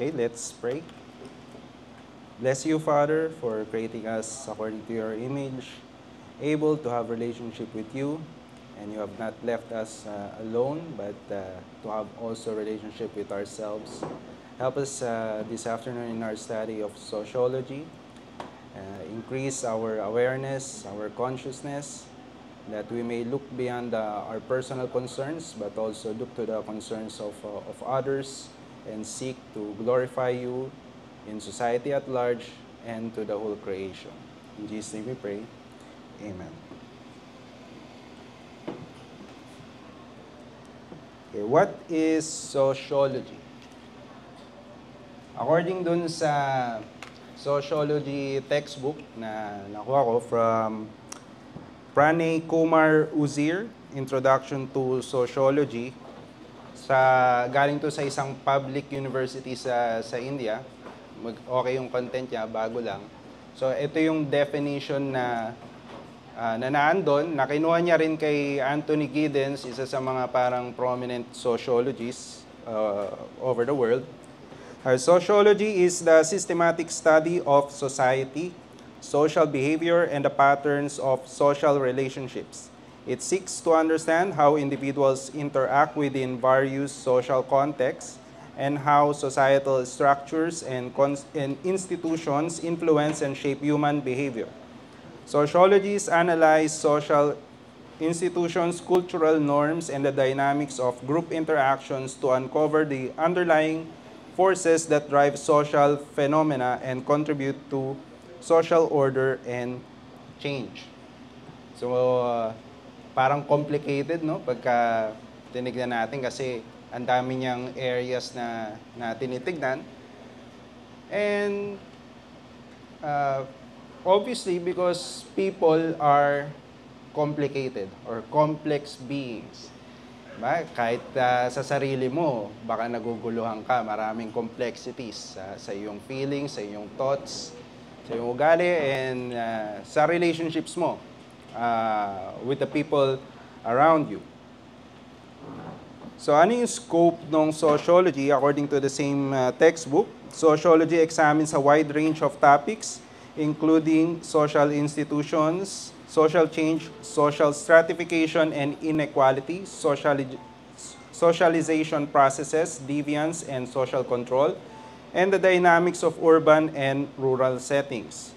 Okay, let's pray. Bless you, Father, for creating us according to your image, able to have relationship with you, and you have not left us alone, but to have also relationship with ourselves. Help us this afternoon in our study of sociology, increase our awareness, our consciousness, that we may look beyond our personal concerns, but also look to the concerns of others and seek to glorify you in society at large and to the whole creation. In Jesus' name we pray. Amen. Okay, what is sociology? According dun sa sociology textbook na nakuha ko from Pranay Kumar Uzir, Introduction to Sociology, galing to sa isang public university sa India. Okay yung content niya, bago lang. So ito yung definition na naandun, na kinuha niya rin kay Anthony Giddens, isa sa mga parang prominent sociologists over the world. Sociology is the systematic study of society, social behavior, and the patterns of social relationships. It seeks to understand how individuals interact within various social contexts and how societal structures and institutions influence and shape human behavior. Sociologists analyze social institutions, cultural norms, and the dynamics of group interactions to uncover the underlying forces that drive social phenomena and contribute to social order and change. So, parang complicated, no? Pagka tinignan natin kasi ang dami niyang areas na tinitignan. And obviously, because people are complicated or complex beings. Diba? Kahit sa sarili mo, baka naguguluhan ka, maraming complexities sa iyong feelings, sa iyong thoughts, sa iyong ugali, and sa relationships mo with the people around you. So ano yung scope ng sociology according to the same textbook? Sociology examines a wide range of topics, including social institutions, social change, social stratification and inequality, socialization processes, deviance and social control, and the dynamics of urban and rural settings.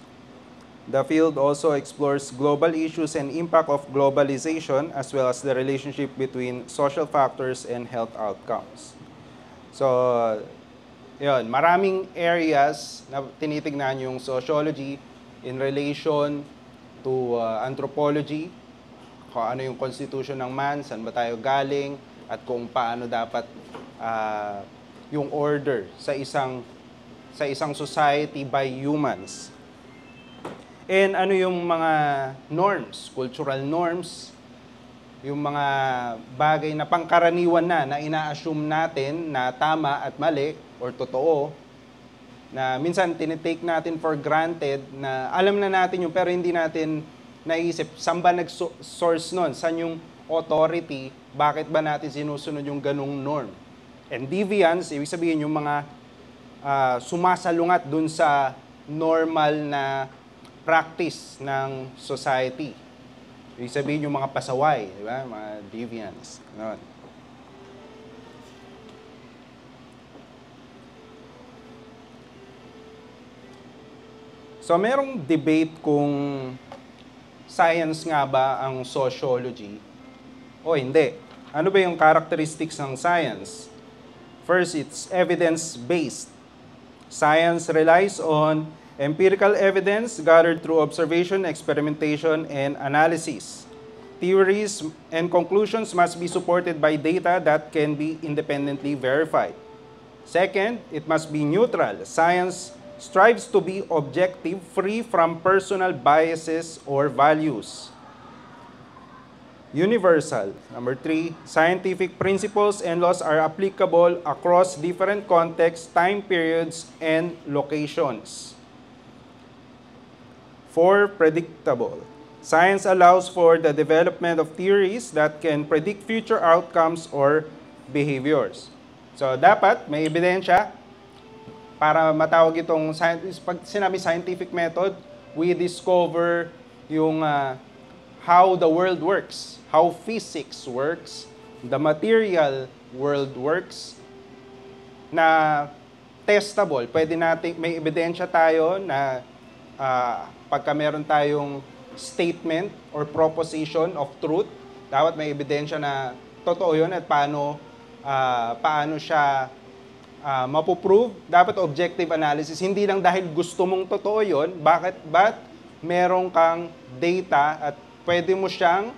The field also explores global issues and impact of globalization, as well as the relationship between social factors and health outcomes. So, yun, maraming areas na tinitignan yung sociology in relation to anthropology, kung ano yung constitution ng man, saan ba tayo galing, at kung paano dapat yung order sa isang society by humans. And ano yung mga norms, cultural norms, yung mga bagay na pangkaraniwan na ina-assume natin na tama at mali or totoo, na minsan tinitake natin for granted na alam na natin yung pero hindi natin naisip saan ba nag-source nun, saan yung authority, bakit ba natin sinusunod yung ganung norm. And deviance, ibig sabihin yung mga sumasalungat dun sa normal na practice ng society. Ibig sabihin yung mga pasaway, di ba? Mga deviants. Ganun. So, merong debate kung science nga ba ang sociology o hindi. Ano ba yung characteristics ng science? First, it's evidence-based. Science relies on empirical evidence gathered through observation, experimentation, and analysis. Theories and conclusions must be supported by data that can be independently verified. Second, it must be neutral. Science strives to be objective, free from personal biases or values. Universal. Number 3, scientific principles and laws are applicable across different contexts, time periods, and locations. 4, predictable. Science allows for the development of theories that can predict future outcomes or behaviors. So, dapat may ebidensya para matawag itong, pag sinabi scientific method, we discover yung how the world works, how physics works, the material world works, na testable. Pwede natin, may ebidensya tayo na pagka meron tayong statement or proposition of truth, dapat may ebidensya na totoo yun at paano siya mapuprove. Dapat objective analysis. Hindi lang dahil gusto mong totoo yun, but meron kang data at pwede mo siyang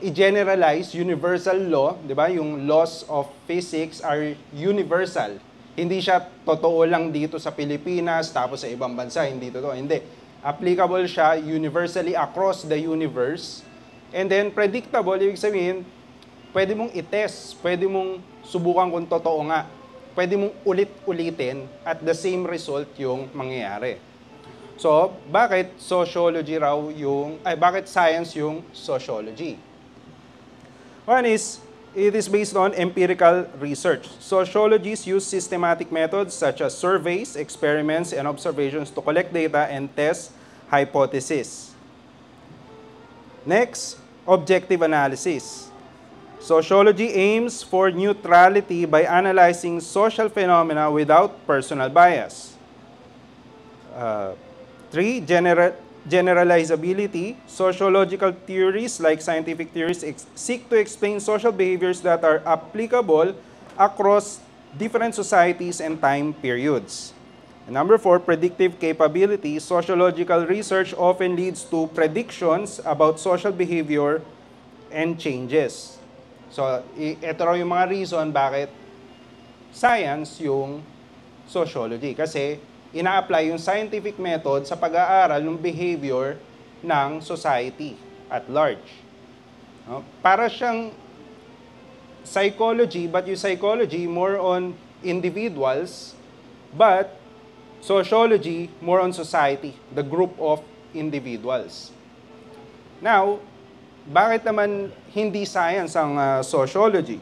i-generalize universal law, di ba? Yung laws of physics are universal. Hindi siya totoo lang dito sa Pilipinas, tapos sa ibang bansa, hindi totoo. Hindi. Applicable siya universally across the universe. And then, predictable, ibig sabihin, pwede mong i-test, pwede mong subukan kung totoo nga. Pwede mong ulit-ulitin at the same result yung mangyayari. So, bakit sociology raw bakit science yung sociology? One is, it is based on empirical research. Sociologists use systematic methods such as surveys, experiments, and observations to collect data and test hypotheses. Next, objective analysis. Sociology aims for neutrality by analyzing social phenomena without personal bias. 3. Generalizability. Sociological theories, like scientific theories, seek to explain social behaviors that are applicable across different societies and time periods. And number 4, predictive capability. Sociological research often leads to predictions about social behavior and changes. So, ito raw yung mga reason bakit science yung sociology. Kasi ina-apply yung scientific method sa pag-aaral ng behavior ng society at large. No? Para siyang psychology, but yung psychology more on individuals, but sociology more on society, the group of individuals. Now, bakit naman hindi science ang sociology?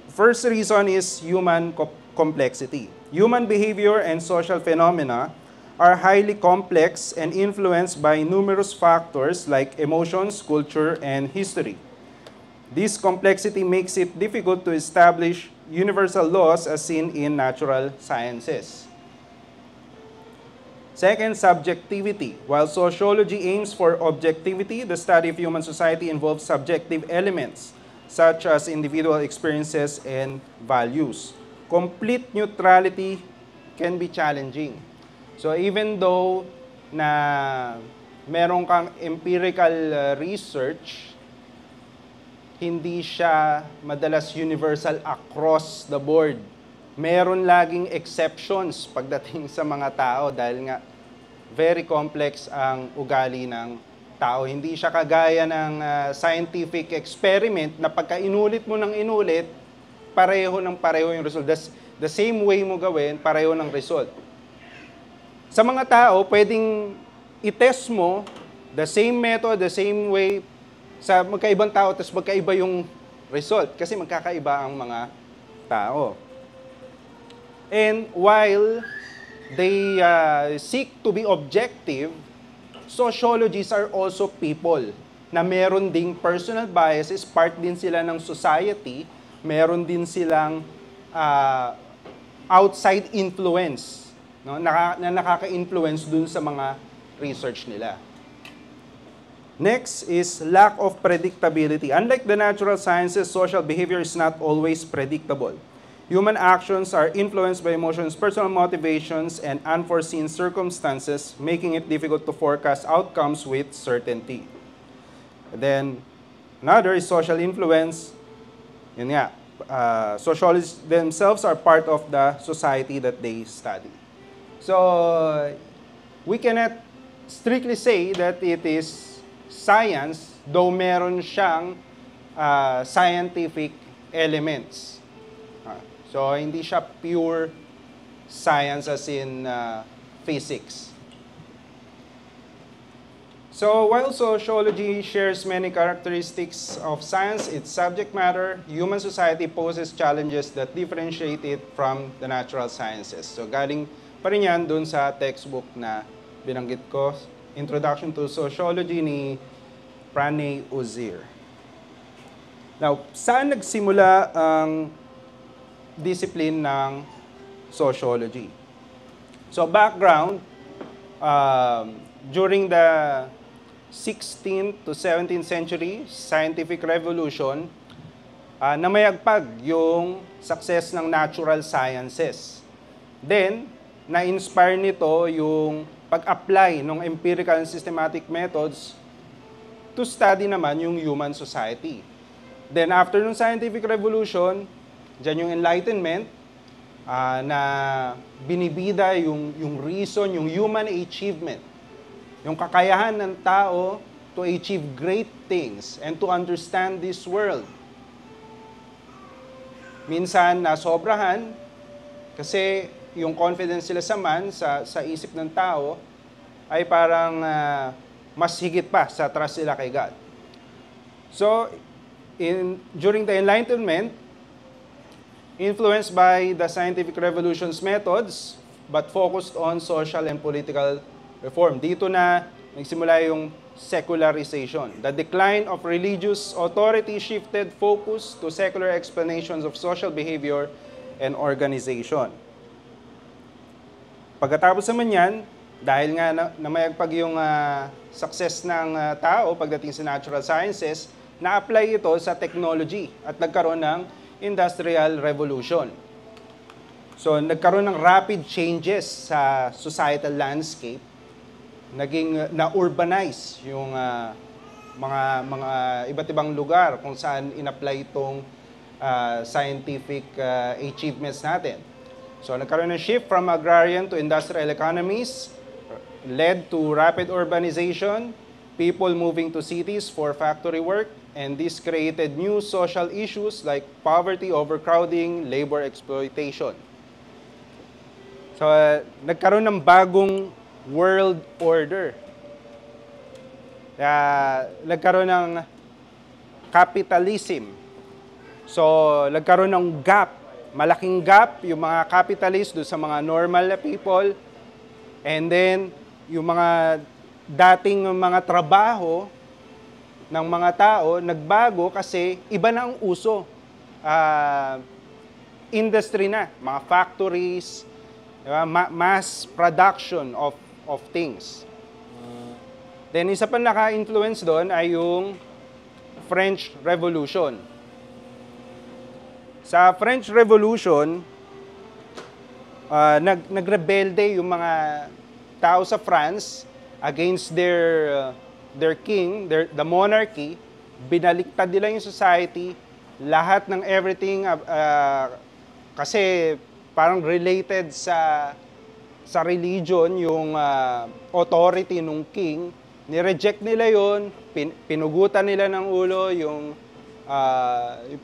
First reason is human complexity. Human behavior and social phenomena are highly complex and influenced by numerous factors like emotions, culture, and history. This complexity makes it difficult to establish universal laws as seen in natural sciences. Second, subjectivity. While sociology aims for objectivity, the study of human society involves subjective elements such as individual experiences and values. Complete neutrality can be challenging. So even though na meron kang empirical research, hindi siya madalas universal across the board. Meron laging exceptions pagdating sa mga tao dahil nga very complex ang ugali ng tao. Hindi siya kagaya ng scientific experiment na pagka inulit mo ng inulit, pareho yung result. The same way mo gawin, pareho ng result. Sa mga tao, pwedeng i-test mo the same method, the same way sa magkaibang tao, tapos magkaiba yung result kasi magkakaiba ang mga tao. And while they seek to be objective, sociologists are also people na meron ding personal biases, part din sila ng society, meron din silang outside influence, no? na nakaka-influence dun sa mga research nila. Next is lack of predictability. Unlike the natural sciences, social behavior is not always predictable. Human actions are influenced by emotions, personal motivations, and unforeseen circumstances, making it difficult to forecast outcomes with certainty. And then, another is social influence. Yun nga, sociologists themselves are part of the society that they study. So, we cannot strictly say that it is science, though meron siyang scientific elements. So, hindi siya pure science as in physics. So while sociology shares many characteristics of science, its subject matter, human society poses challenges that differentiate it from the natural sciences. So galing pa rin yan dun sa textbook na binanggit ko, Introduction to Sociology ni Pranay Uzier. Now, saan nagsimula ang discipline ng sociology? So background, during the 16th to 17th century scientific revolution, namayagpag yung success ng natural sciences. Then, na-inspire nito yung pag-apply ng empirical and systematic methods to study naman yung human society. Then, after ng scientific revolution, dyan yung Enlightenment, na binibida yung reason, yung human achievement, yung kakayahan ng tao to achieve great things and to understand this world. Minsan nasobrahan kasi yung confidence sila sa isip ng tao ay parang mas higit pa sa trust nila kay God. So, during the Enlightenment, influenced by the scientific revolution's methods, but focused on social and political reform. Dito na nagsimula yung secularization. The decline of religious authority shifted focus to secular explanations of social behavior and organization. Pagkatapos naman yan, dahil nga namayagpag yung success ng tao pagdating sa natural sciences, na-apply ito sa technology at nagkaroon ng Industrial Revolution. So, nagkaroon ng rapid changes sa societal landscape. Naging na-urbanize yung mga iba't ibang lugar kung saan in-apply itong scientific achievements natin. So, nagkaroon ng shift from agrarian to industrial economies, led to rapid urbanization, people moving to cities for factory work, and this created new social issues like poverty, overcrowding, labor exploitation. So, nagkaroon ng bagong world order. Nagkaroon ng capitalism. So, nagkaroon ng gap, malaking gap yung mga capitalists do sa mga normal na people. And then, yung mga dating mga trabaho ng mga tao, nagbago kasi iba na ang uso. Industry na, mga factories, diba? Mass production of things. Then, isa pa naka-influence doon ay yung French Revolution. Sa French Revolution, nagrebelde yung mga tao sa France against their king, the monarchy. Binaliktad nila yung society, lahat ng everything, kasi parang related sa religion, yung authority ng king, ni-reject nila yon, pinugutan nila ng ulo yung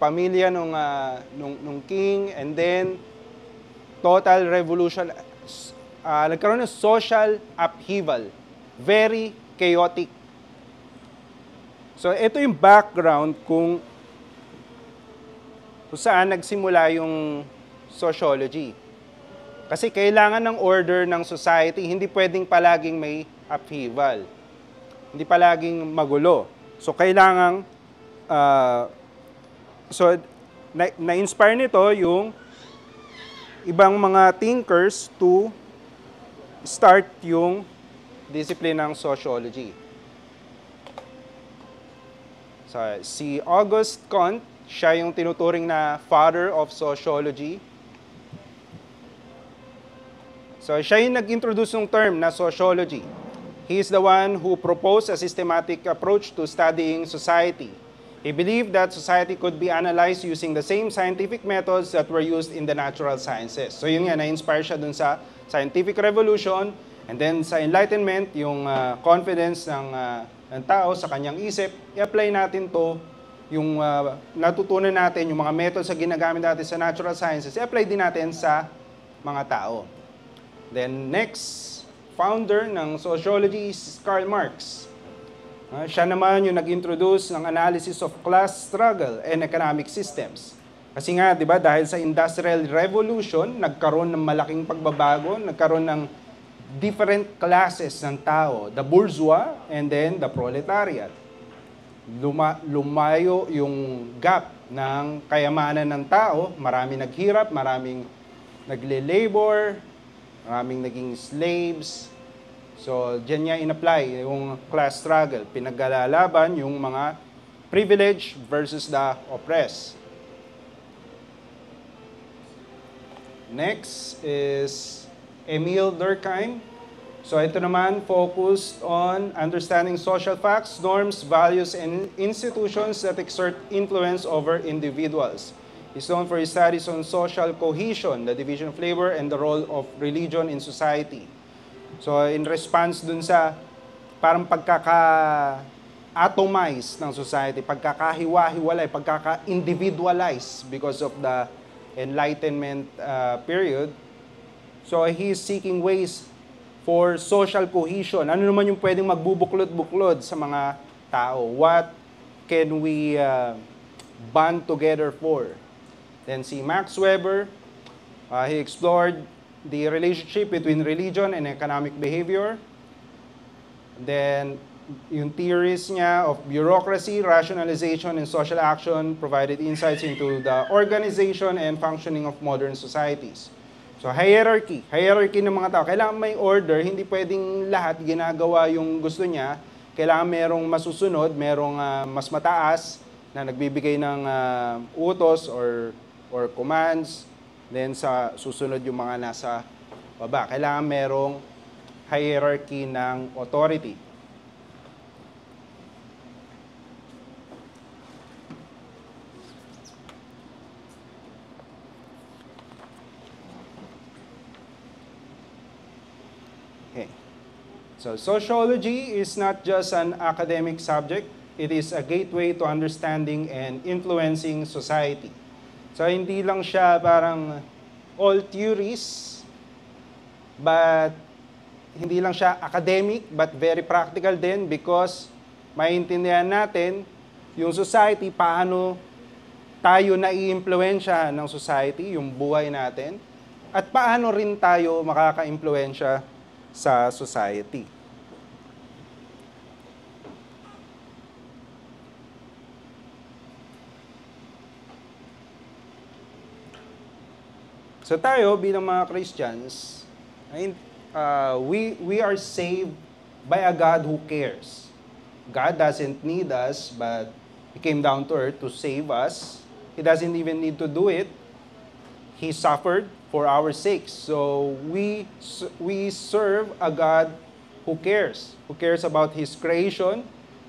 pamilya nung king, and then total revolution. Nagkaroon ng social upheaval, very chaotic. So ito yung background kung saan nagsimula yung sociology. Kasi kailangan ng order ng society, hindi pwedeng palaging may upheaval. Hindi palaging magulo. So kailangan, na-inspire nito yung ibang mga thinkers to start yung discipline ng sociology. So, si Auguste Comte, siya yung tinuturing na father of sociology. So, siya yung nag-introduce ng term na sociology. He is the one who proposed a systematic approach to studying society. He believed that society could be analyzed using the same scientific methods that were used in the natural sciences. So, yun nga, na-inspire siya dun sa scientific revolution, and then sa Enlightenment, yung confidence ng tao sa kanyang isip, i-apply natin to, yung natutunan natin, yung mga methods na ginagamit natin sa natural sciences, i-apply din natin sa mga tao. Then next founder ng sociology is Karl Marx. Siya naman yung nag-introduce ng analysis of class struggle and economic systems. Kasi nga, di ba, dahil sa Industrial Revolution, nagkaroon ng malaking pagbabago, nagkaroon ng different classes ng tao, the bourgeois and then the proletariat. Lumayo yung gap ng kayamanan ng tao, maraming naghirap, maraming nagle-labor, maraming naging slaves. So, dyan niya in-apply yung class struggle. Pinaglalalaban yung mga privileged versus the oppressed. Next is Emile Durkheim. So, ito naman focused on understanding social facts, norms, values, and institutions that exert influence over individuals. He's known for his studies on social cohesion, the division of labor, and the role of religion in society. So, in response dun sa parang pagkaka-atomize ng society, pagkakahiwa-hiwalay, pagkaka-individualize because of the Enlightenment period. So, he's seeking ways for social cohesion. Ano naman yung pwedeng magbubuklod-buklod sa mga tao? What can we band together for? Then si Max Weber, he explored the relationship between religion and economic behavior. Then, yung theories niya of bureaucracy, rationalization, and social action provided insights into the organization and functioning of modern societies. So, hierarchy ng mga tao. Kailangan may order, hindi pwedeng lahat ginagawa yung gusto niya. Kailangan merong masusunod, merong mas mataas na nagbibigay ng utos or commands. Then sa susunod yung mga nasa baba. Kailangan merong hierarchy ng authority. Okay. So sociology is not just an academic subject. It is a gateway to understanding and influencing society. So, hindi lang siya parang all theories, but hindi lang siya academic, but very practical din because maintindihan natin yung society, paano tayo nai-impluwensya ng society, yung buhay natin, at paano rin tayo makaka-impluwensya sa society. So tayo bilang mga Christians, we are saved by a God who cares. God doesn't need us, but He came down to earth to save us. He doesn't even need to do it. He suffered for our sakes. So we serve a God who cares about His creation.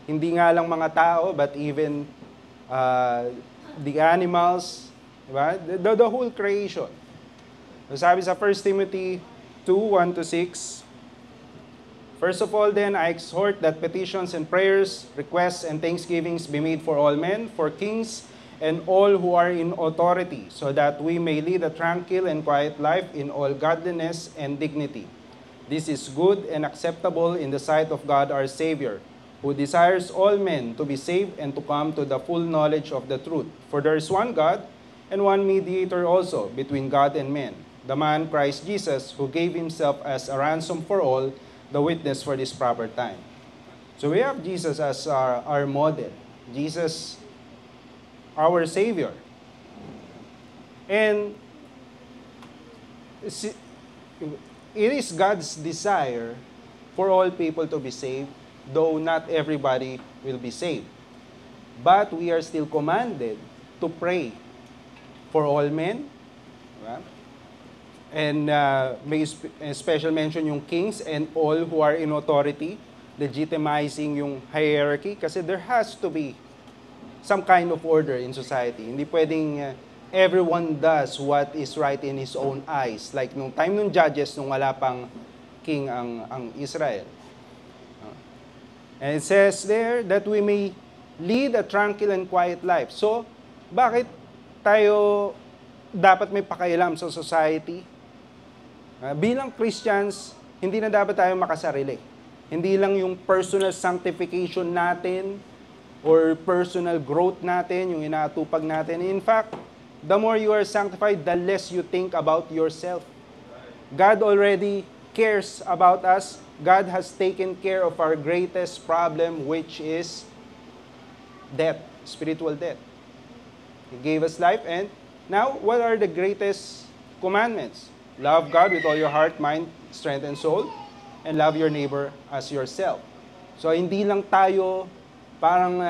Hindi nga lang mga tao, but even the animals, diba? The whole creation. Sabi sa 1 Timothy 2:1-6, first of all then, I exhort that petitions and prayers, requests and thanksgivings be made for all men, for kings, and all who are in authority, so that we may lead a tranquil and quiet life in all godliness and dignity. This is good and acceptable in the sight of God our Savior, who desires all men to be saved and to come to the full knowledge of the truth. For there is one God, and one mediator also between God and men, the man Christ Jesus, who gave Himself as a ransom for all, the witness for this proper time. So we have Jesus as our model. Jesus, our Savior. And it is God's desire for all people to be saved, though not everybody will be saved. But we are still commanded to pray for all men. Right? And may special mention yung kings and all who are in authority, legitimizing yung hierarchy, kasi there has to be some kind of order in society. Hindi pwedeng everyone does what is right in his own eyes. Like nung time nung judges, nung wala pang king ang Israel. And it says there that we may lead a tranquil and quiet life. So, bakit tayo dapat may pakialam sa society? Bilang Christians, hindi na dapat tayo makasarili. Hindi lang yung personal sanctification natin or personal growth natin, yung inaatupag natin. In fact, the more you are sanctified, the less you think about yourself. God already cares about us. God has taken care of our greatest problem, which is death, spiritual death. He gave us life, and now, what are the greatest commandments? Love God with all your heart, mind, strength, and soul, and love your neighbor as yourself. So, hindi lang tayo parang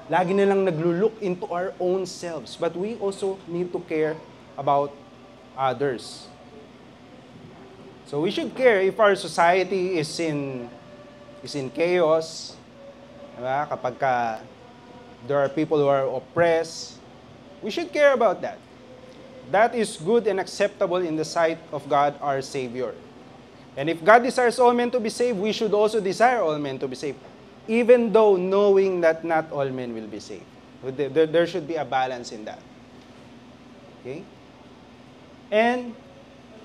lagi na lang naglulook into our own selves, but we also need to care about others. So, we should care if our society is in chaos, diba? Kapag there are people who are oppressed, we should care about that. That is good and acceptable in the sight of God, our Savior. And if God desires all men to be saved, we should also desire all men to be saved, even though knowing that not all men will be saved. There should be a balance in that. Okay? And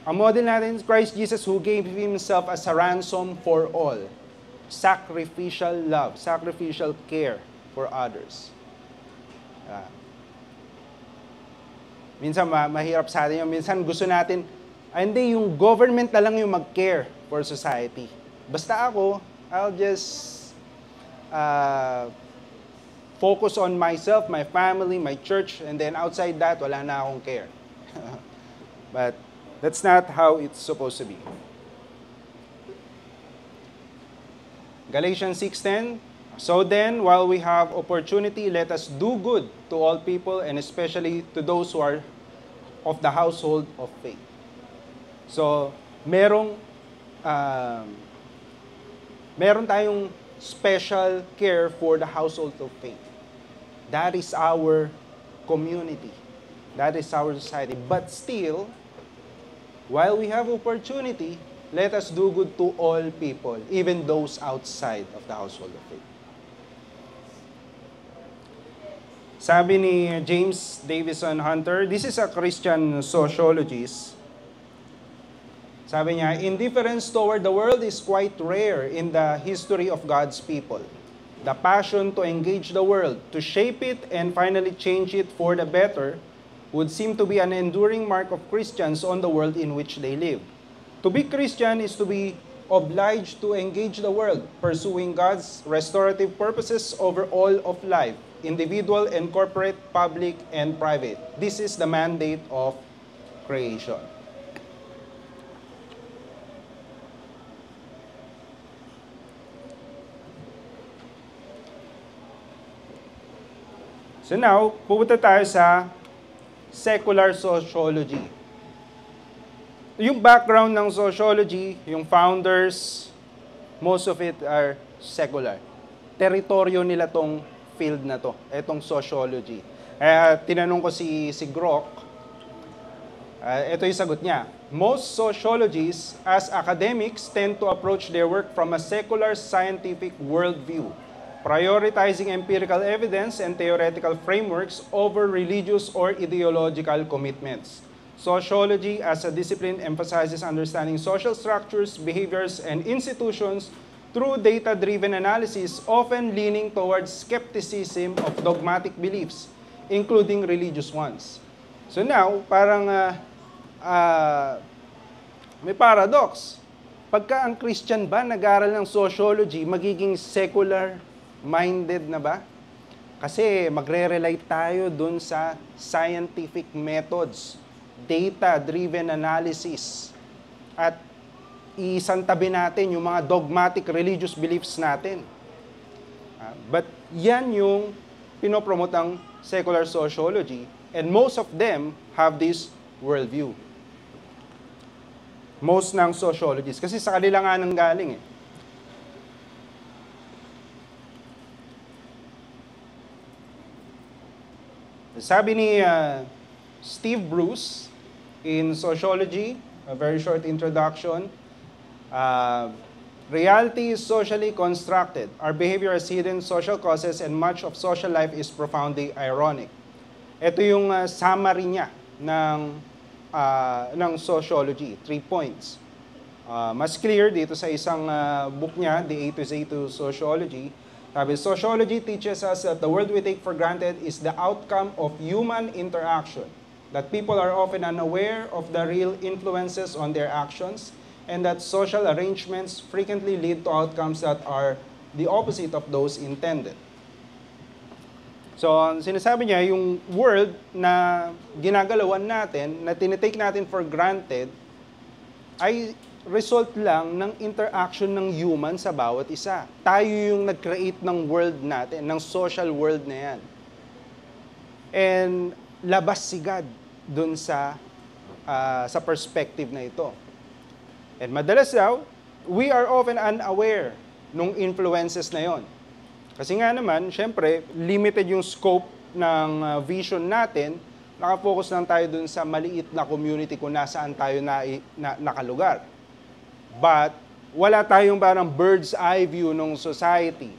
ang model natin is Christ Jesus, who gave Himself as a ransom for all. Sacrificial love, sacrificial care for others. Minsan mahirap sa atin yung minsan gusto natin, hindi, yung government na lang yung mag-care for society. Basta ako, I'll just focus on myself, my family, my church, and then outside that, wala na akong care. But that's not how it's supposed to be. Galatians 6:10, so then, while we have opportunity, let us do good to all people, and especially to those who are of the household of faith. So, meron tayong special care for the household of faith. That is our community. That is our society. But still, while we have opportunity, let us do good to all people, even those outside of the household of faith. Sabi ni James Davison Hunter, this is a Christian sociologist. Sabi niya, indifference toward the world is quite rare in the history of God's people. The passion to engage the world, to shape it and finally change it for the better, would seem to be an enduring mark of Christians on the world in which they live. To be Christian is to be obliged to engage the world, pursuing God's restorative purposes over all of life, individual and corporate, public and private. This is the mandate of creation. So now, pupunta tayo sa secular sociology. Yung background ng sociology, yung founders, most of it are secular. Teritoryo nila tong field na to, etong sociology. Tinanong ko si Grok, ito yung sagot niya. Most sociologists, as academics, tend to approach their work from a secular scientific worldview, prioritizing empirical evidence and theoretical frameworks over religious or ideological commitments. Sociology as a discipline emphasizes understanding social structures, behaviors, and institutions through data-driven analysis, often leaning towards skepticism of dogmatic beliefs, including religious ones. So now, parang may paradox. Pagka ang Christian ba nag-aaral ng sociology, magiging secular-minded na ba? Kasi magre-rely tayo dun sa scientific methods, data-driven analysis, at isantabi natin yung mga dogmatic religious beliefs natin. But yan yung pinopromote ang secular sociology, and most of them have this worldview. Most ng sociologists, kasi sa kanila nga nang galing eh. Sabi ni Steve Bruce in Sociology, a very short introduction, reality is socially constructed. Our behavior has hidden social causes and much of social life is profoundly ironic. Ito yung summary niya ng sociology, 3 points. mas clear dito sa isang book niya, The A to Z to Sociology. Sabi, sociology teaches us that the world we take for granted is the outcome of human interaction, that people are often unaware of the real influences on their actions, and that social arrangements frequently lead to outcomes that are the opposite of those intended. So, sinasabi niya, yung world na ginagalawan natin, na tinitake natin for granted, ay result lang ng interaction ng human sa bawat isa. Tayo yung nag-create ng world natin, ng social world na yan. And labas si God dun sa perspective na ito. And madalas daw, we are often unaware nung influences na yon. Kasi nga naman, syempre, limited yung scope ng vision natin, nakafocus lang tayo dun sa maliit na community kung nasaan tayo nakalugar. But, wala tayong parang bird's eye view ng society.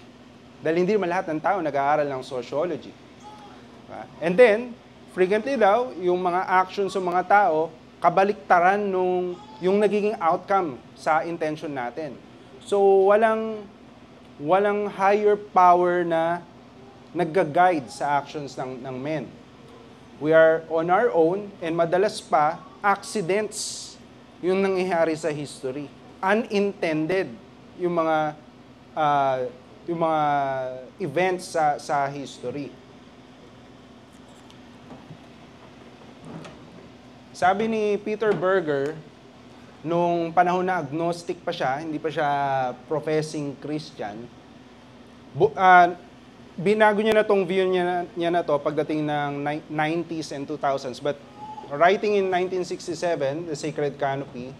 Dahil hindi naman lahat ng tao nag-aaral ng sociology. And then, frequently daw, yung mga actions ng mga tao, kabaliktaran nung yung nagiging outcome sa intention natin. So, walang higher power na nagga-guide sa actions ng men. We are on our own, and madalas pa, accidents yung nangyayari sa history. Unintended yung mga events sa history. Sabi ni Peter Berger, nung panahon na agnostic pa siya, hindi pa siya professing Christian, binago niya na tong view niya na to pagdating ng 90s and 2000s. But writing in 1967, The Sacred Canopy,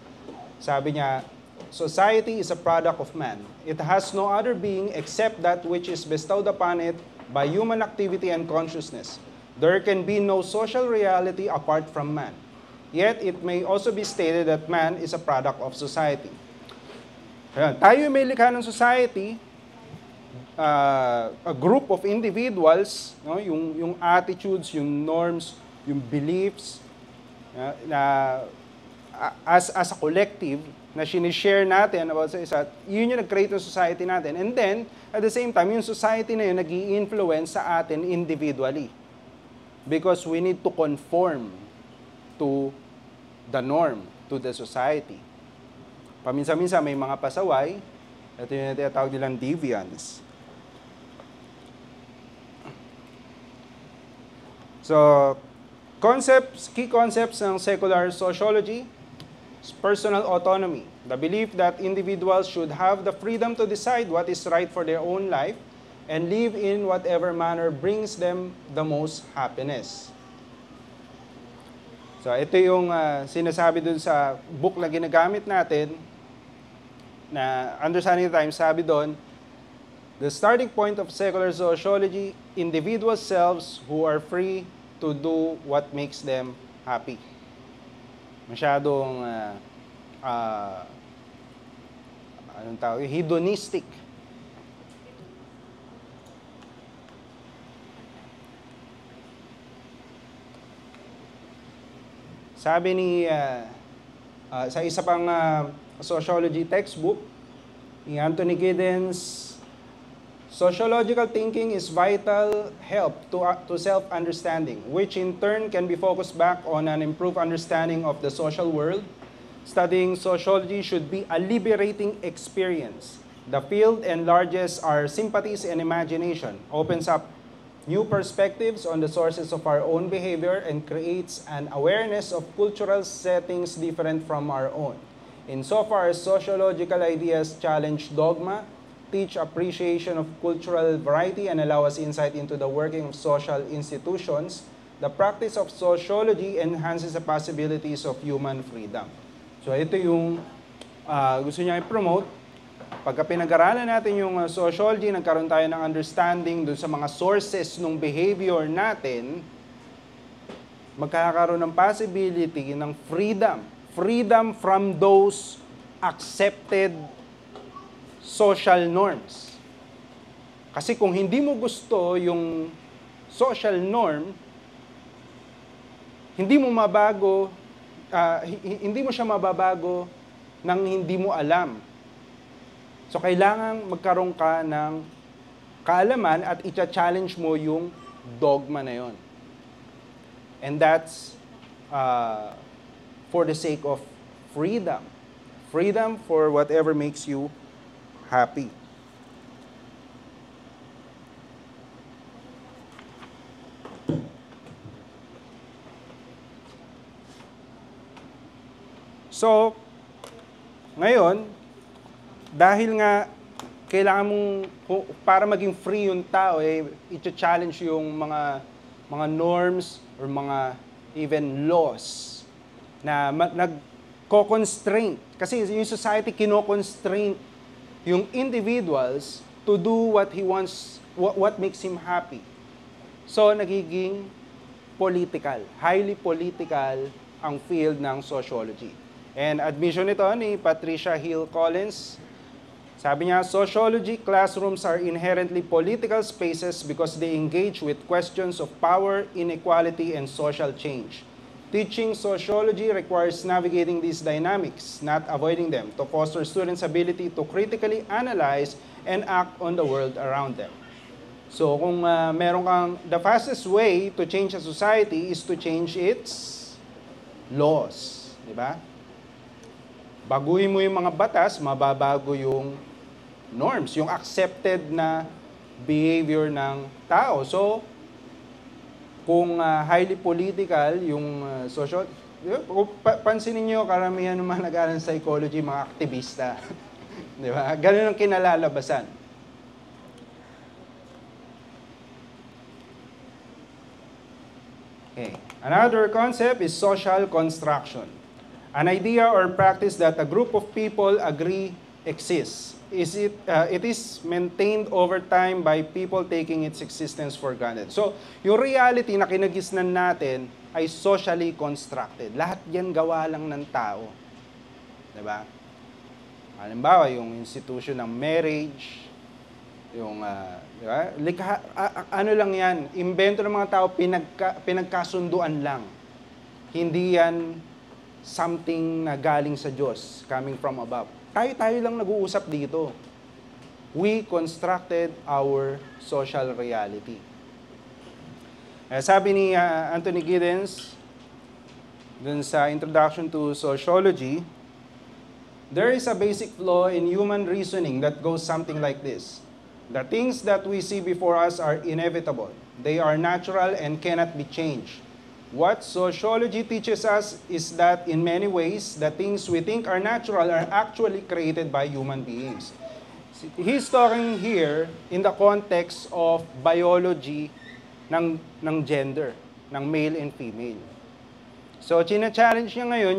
sabi niya, society is a product of man. It has no other being except that which is bestowed upon it by human activity and consciousness. There can be no social reality apart from man. Yet, it may also be stated that man is a product of society. Ayan, tayo may likha ng society, a group of individuals, no, yung attitudes, yung norms, yung beliefs, as a collective, na sinishare natin about sa isa, yun yung nag-create ng society natin. And then, at the same time, yung society na yun nag-i-influence sa atin individually. Because we need to conform to the norm, to the society. Paminsan-minsan may mga pasaway, ito yung tinatawag nilang deviance. So, key concepts ng secular sociology, personal autonomy, the belief that individuals should have the freedom to decide what is right for their own life and live in whatever manner brings them the most happiness. So ito yung sinasabi dun sa book na ginagamit natin, na Understanding the Times, sabi doon, the starting point of secular sociology, individual selves who are free to do what makes them happy. Masyadong anong tawag? Hedonistic. Sabi ni sa isa pang sociology textbook ni Anthony Giddens, sociological thinking is vital help to self-understanding, which in turn can be focused back on an improved understanding of the social world. Studying sociology should be a liberating experience. The field enlarges our sympathies and imagination, opens up new perspectives on the sources of our own behavior, and creates an awareness of cultural settings different from our own. Insofar as sociological ideas challenge dogma, teach appreciation of cultural variety, and allow us insight into the working of social institutions, the practice of sociology enhances the possibilities of human freedom. So ito yung gusto niya i-promote. Pagka pinag-aralan natin yung sociology, nagkaroon tayo ng understanding dun sa mga sources ng behavior natin, magkakaroon ng possibility ng freedom. Freedom from those accepted social norms. Kasi kung hindi mo gusto yung social norm, hindi mo siya mababago ng hindi mo alam. So, kailangan magkaroon ka ng kaalaman at i-challenge mo yung dogma na yon. And that's for the sake of freedom. Freedom for whatever makes you happy. So, ngayon, dahil nga kailangan mong, para maging free yung tao, i-challenge yung mga norms or mga even laws na nagko-constraint. Kasi yung society kino-constraint yung individuals to do what he wants, what makes him happy. So, nagiging political, highly political ang field ng sociology. And admission nito ni Patricia Hill Collins. Sabi niya, sociology classrooms are inherently political spaces because they engage with questions of power, inequality, and social change. Teaching sociology requires navigating these dynamics, not avoiding them, to foster students' ability to critically analyze and act on the world around them. So kung meron kang, the fastest way to change a society is to change its laws. Di ba? Baguhin mo yung mga batas, mababago yung norms, yung accepted na behavior ng tao. So, kung highly political yung social, pansinin nyo, karamihan ng mga nag-aaral ng psychology, mga aktivista. Di ba? Ganun ang kinalalabasan. Okay. Another concept is social construction. An idea or practice that a group of people agree exists. It is maintained over time by people taking its existence for granted. So, yung reality na kinagisnan natin ay socially constructed. Lahat yan gawa lang ng tao. Diba? Halimbawa, yung institution ng marriage, yung, diba? Ano lang yan, invento ng mga tao, pinagkasunduan lang. Hindi yan something na galing sa Diyos, coming from above. Tayo lang nag-uusap dito. We constructed our social reality. Sabi ni Anthony Giddens, dun sa Introduction to Sociology, there is a basic flaw in human reasoning that goes something like this. The things that we see before us are inevitable. They are natural and cannot be changed. What sociology teaches us is that in many ways, the things we think are natural are actually created by human beings. He's talking here in the context of biology ng gender, ng male and female. So, china-challenge niya ngayon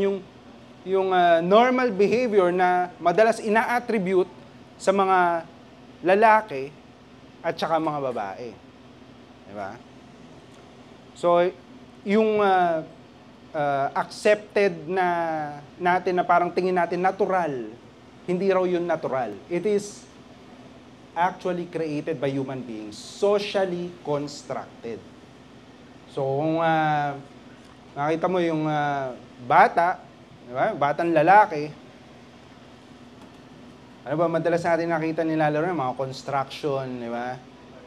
yung normal behavior na madalas ina-attribute sa mga lalaki at saka mga babae. Diba? So, yung accepted na natin na parang tingin natin natural, hindi raw yun natural. It is actually created by human beings, socially constructed. So kung nakita mo yung bata, di ba? Batang lalaki, ano ba madalas natin nakita nilalaro, mga construction, di ba?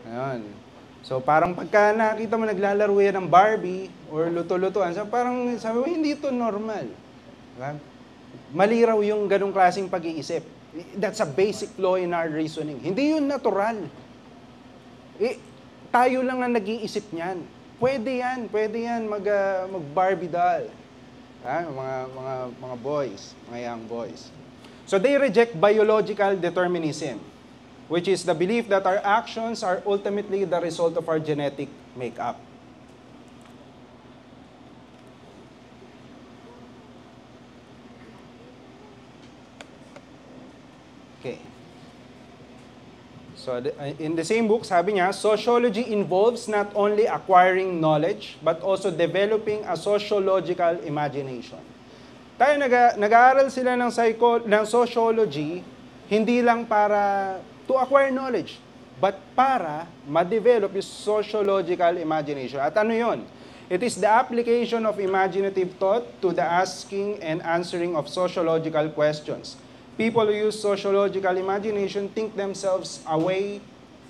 Ayun. So parang pagka nakita mo naglalaro yan ng Barbie or luto-lutuan, so parang sabi mo, hindi ito normal. Diba? Mali raw yung ganong klaseng pag-iisip. That's a basic flaw in our reasoning. Hindi yun natural. Tayo lang ang nag-iisip niyan. Pwede yan mag-Barbie doll. Mga boys, mga young boys. So they reject biological determinism, which is the belief that our actions are ultimately the result of our genetic makeup. Okay. So in the same book, sabi niya, sociology involves not only acquiring knowledge, but also developing a sociological imagination. Tayo nag-aaral sila ng sociology, hindi lang para to acquire knowledge, but para ma-develop yung sociological imagination. At ano yon? It is the application of imaginative thought to the asking and answering of sociological questions. People who use sociological imagination think themselves away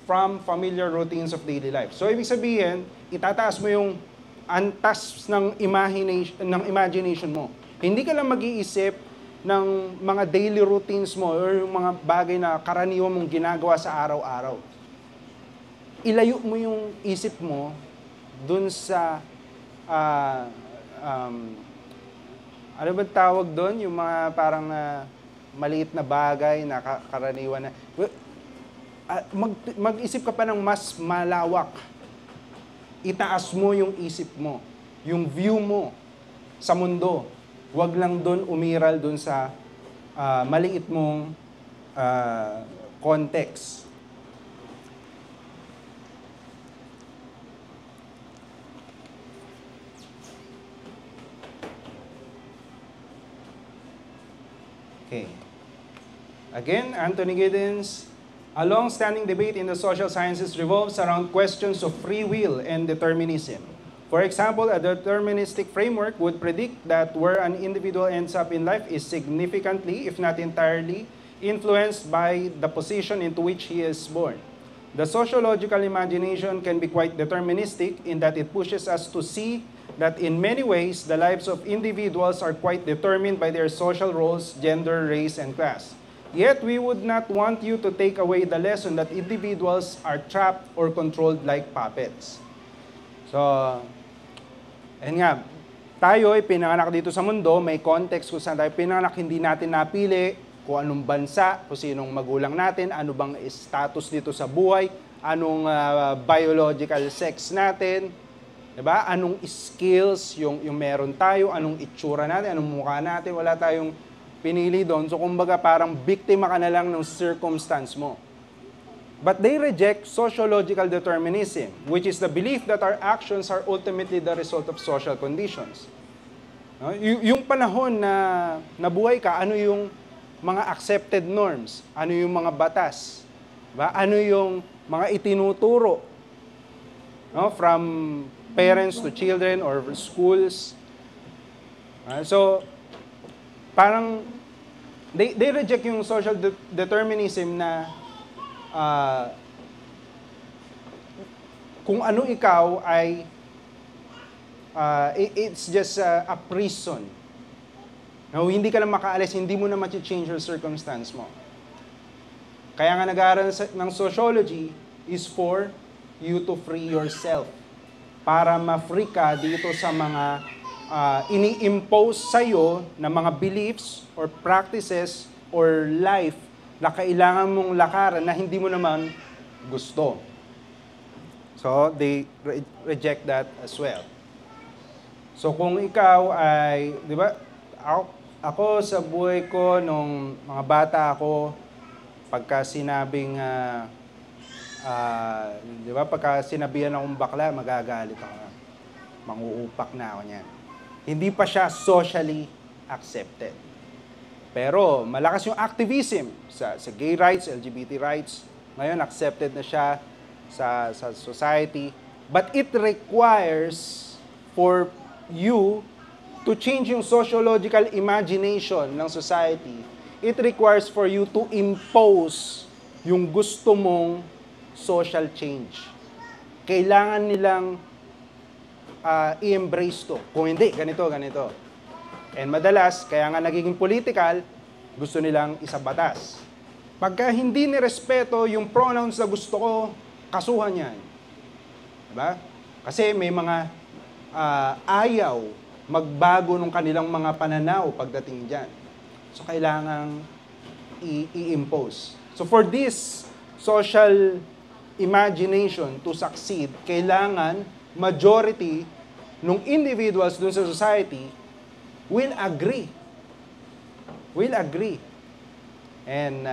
from familiar routines of daily life. So, ibig sabihin, itataas mo yung antas ng imagination mo. Hindi ka lang mag-iisip ng mga daily routines mo or yung mga bagay na karaniwan mong ginagawa sa araw-araw. Ilayo mo yung isip mo dun sa, ano ba tawag dun? Yung mga parang maliit na bagay na karaniwan na, mag-isip ka pa ng mas malawak. Itaas mo yung isip mo, yung view mo sa mundo. Huwag lang dun umiral dun sa maliit mong context. Okay. Again, Anthony Giddens, a long-standing debate in the social sciences revolves around questions of free will and determinism. For example, a deterministic framework would predict that where an individual ends up in life is significantly, if not entirely, influenced by the position into which he is born. The sociological imagination can be quite deterministic in that it pushes us to see that in many ways, the lives of individuals are quite determined by their social roles, gender, race, and class. Yet, we would not want you to take away the lesson that individuals are trapped or controlled like puppets. So, ayun nga, tayo ay pinanganak dito sa mundo, may context kung saan tayo pinanganak, hindi natin napili kung anong bansa, kung sinong magulang natin, ano bang status dito sa buhay, anong biological sex natin, diba? Anong skills yung meron tayo, anong itsura natin, anong mukha natin, wala tayong pinili doon. So, kumbaga, parang biktima ka na lang ng circumstance mo. But they reject sociological determinism, which is the belief that our actions are ultimately the result of social conditions. No? Yung panahon na nabuhay ka, ano yung mga accepted norms? Ano yung mga batas? Diba? Ano yung mga itinuturo? No? From parents to children or schools. So, parang they reject yung social determinism na kung ano ikaw ay it's just a prison. No, hindi ka na makaalis, hindi mo na ma-change your circumstance mo. Kaya nga nag-aaral ng sociology is for you to free yourself. Para ma-free ka dito sa mga ini-impose sa'yo na mga beliefs or practices or life na kailangan mong lakaran na hindi mo naman gusto. So, they reject that as well. So, kung ikaw ay, di ba, ako sa buhay ko, nung mga bata ako, pagka sinabing, di ba, pagka sinabihan akong bakla, magagalit ako. Manguupak na ako niyan. Hindi pa siya socially accepted. Pero malakas yung activism sa gay rights, LGBT rights. Ngayon, accepted na siya sa society. But it requires for you to change yung sociological imagination ng society. It requires for you to impose yung gusto mong social change. Kailangan nilang i-embrace to. Kung hindi, ganito. And madalas, kaya nga nagiging political, gusto nilang isabatas. Pagka hindi nirespeto yung pronouns na gusto ko, kasuhan yan. Diba? Kasi may mga ayaw magbago ng kanilang mga pananaw pagdating dyan. So, kailangang i-impose. So, for this social imagination to succeed, kailangan majority ng individuals dun sa society will agree. And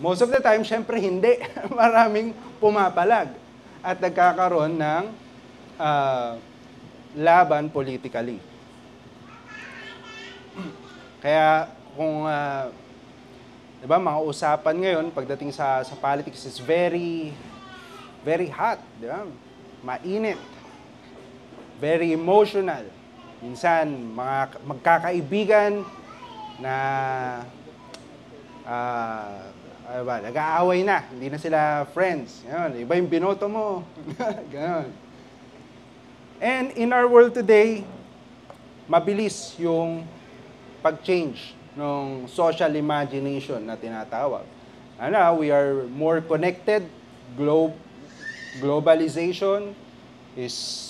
most of the time, syempre hindi. Maraming pumapalag at nagkakaroon ng laban politically. Kaya kung diba, mga usapan ngayon pagdating sa politics is very hot, diba? Mainit. very emotional. Minsan, mga magkakaibigan na nag-aaway na, hindi na sila friends. Ganun, iba yung binoto mo. Ganun. And in our world today, mabilis yung pag-change ng social imagination na tinatawag. We are more connected. Globalization is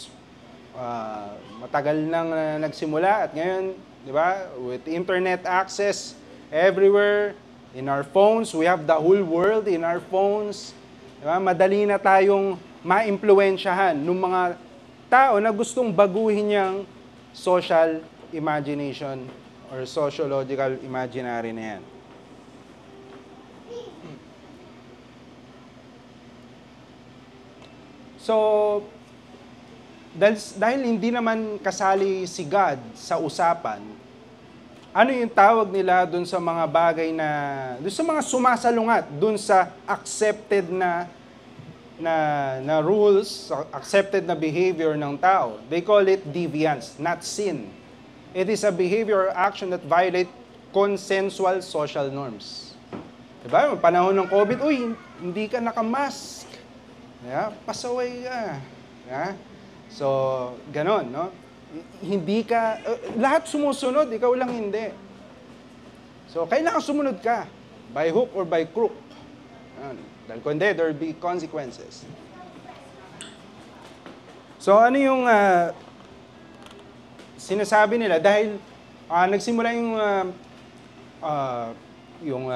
matagal nang nagsimula at ngayon, di ba, with internet access everywhere, in our phones, we have the whole world in our phones. Di ba? Madali na tayong maimpluwensyahan ng mga tao na gustong baguhin yung social imagination or sociological imaginary na yan. So, dahil hindi naman kasali si God sa usapan, ano yung tawag nila dun sa mga bagay na, dun sa mga sumasalungat, dun sa accepted na rules, accepted na behavior ng tao. They call it deviance, not sin. It is a behavior or action that violate consensual social norms. Diba? Yung panahon ng COVID, hindi ka nakamask. Yeah, pasaway ka. Yeah? So, ganon, no? Hindi ka, lahat sumusunod, ikaw lang hindi. So, kailangan sumunod ka, by hook or by crook. Dahil kundi, there will be consequences. So, ano yung sinasabi nila? Dahil nagsimula yung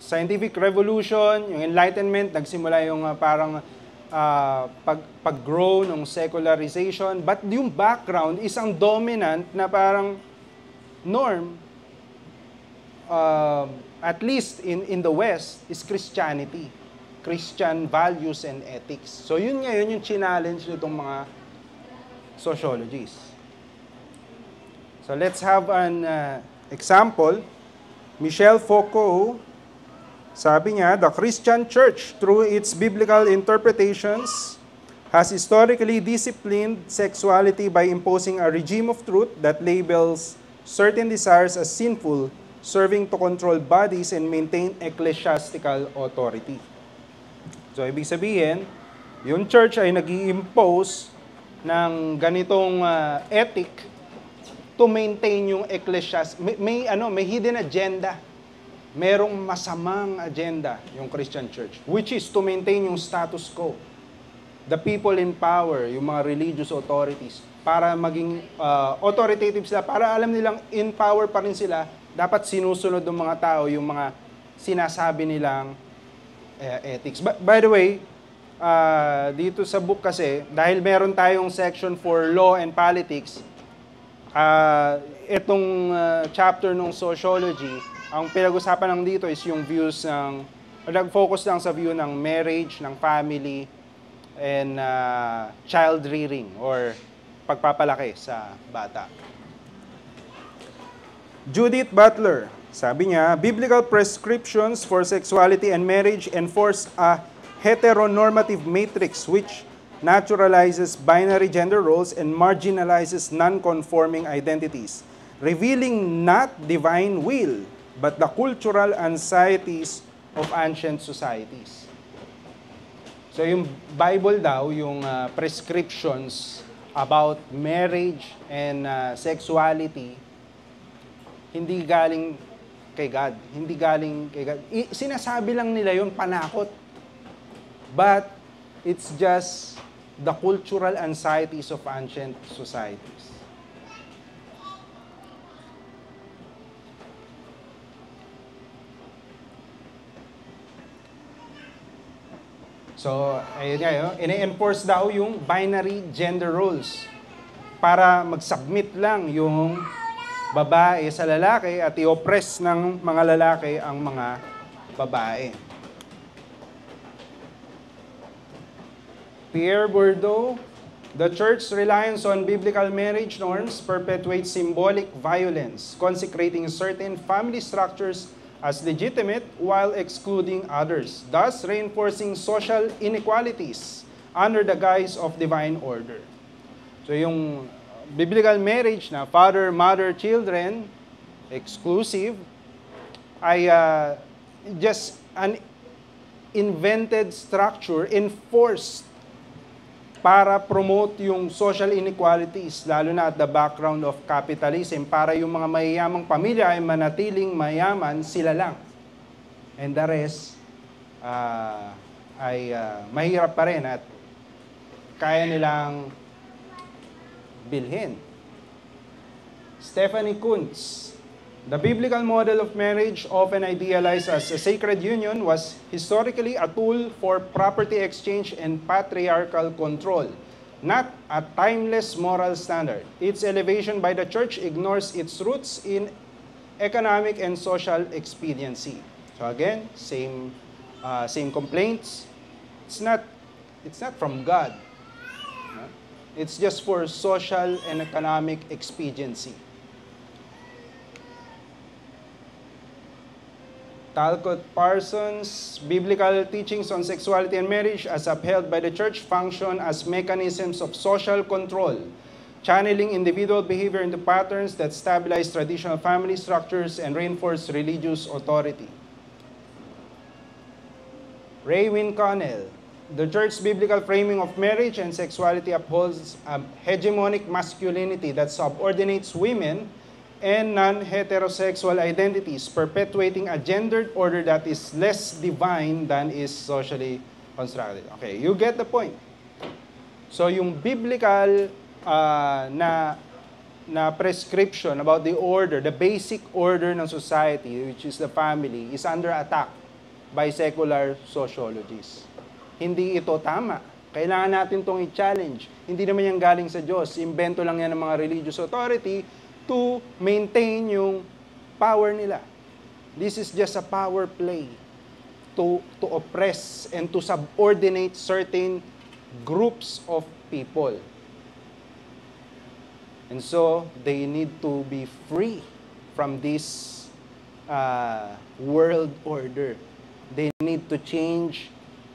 scientific revolution, yung enlightenment, nagsimula yung parang pag-grow ng secularization, but yung background is ang dominant na parang norm, at least in the West, is Christianity. Christian values and ethics. So yun ngayon yung challenge nitong mga sociologists. So let's have an example. Michel Foucault, sabi niya, the Christian Church, through its biblical interpretations, has historically disciplined sexuality by imposing a regime of truth that labels certain desires as sinful, serving to control bodies and maintain ecclesiastical authority. So, ibig sabihin, yung church ay nag-i-impose ng ganitong ethic to maintain yung may hidden agenda. Merong masamang agenda yung Christian Church, which is to maintain yung status quo. The people in power, yung mga religious authorities, para maging authoritative sila, para alam nilang in power pa rin sila, dapat sinusunod ng mga tao yung mga sinasabi nilang ethics. By the way, dito sa book kasi, dahil meron tayong section for law and politics, itong chapter ng sociology, ang pinag-usapan lang dito is yung views nag-focus lang sa view ng marriage, ng family, and child rearing or pagpapalaki sa bata. Judith Butler, sabi niya, biblical prescriptions for sexuality and marriage enforce a heteronormative matrix which naturalizes binary gender roles and marginalizes non-conforming identities, revealing not divine will, but the cultural anxieties of ancient societies. So yung Bible daw, yung prescriptions about marriage and sexuality, hindi galing kay God. Hindi galing kay God. Sinasabi lang nila yun, panakot. But it's just the cultural anxieties of ancient societies. So, ayun nga, ini-enforce daw yung binary gender roles para mag-submit lang yung babae sa lalaki at i-oppress ng mga lalaki ang mga babae. Pierre Bourdieu, the church's reliance on biblical marriage norms perpetuates symbolic violence, consecrating certain family structures as legitimate while excluding others, thus reinforcing social inequalities under the guise of divine order. So yung biblical marriage na father, mother, children, exclusive, ay just an invented structure enforced para promote yung social inequalities, lalo na at the background of capitalism, para yung mga mayayamang pamilya ay manatiling mayaman sila lang. And the rest ay mahirap pa rin at kaya nilang bilhin. Stephanie Kuntz, the biblical model of marriage, often idealized as a sacred union, was historically a tool for property exchange and patriarchal control, not a timeless moral standard. Its elevation by the church ignores its roots in economic and social expediency. So again, same complaints. It's not from God. It's just for social and economic expediency. Talcott Parsons, biblical teachings on sexuality and marriage as upheld by the church function as mechanisms of social control, channeling individual behavior into patterns that stabilize traditional family structures and reinforce religious authority. Raywin Connell, the church's biblical framing of marriage and sexuality upholds a hegemonic masculinity that subordinates women and non-heterosexual identities, perpetuating a gendered order that is less divine than is socially constructed. Okay, you get the point. So yung biblical na prescription about the order, the basic order ng society, which is the family, is under attack by secular sociologists. Hindi ito tama. Kailangan natin itong i-challenge. Hindi naman yan galing sa Diyos. Invento lang yan ng mga religious authority to maintain yung power nila. This is just a power play to oppress and to subordinate certain groups of people. And so, they need to be free from this world order. They need to change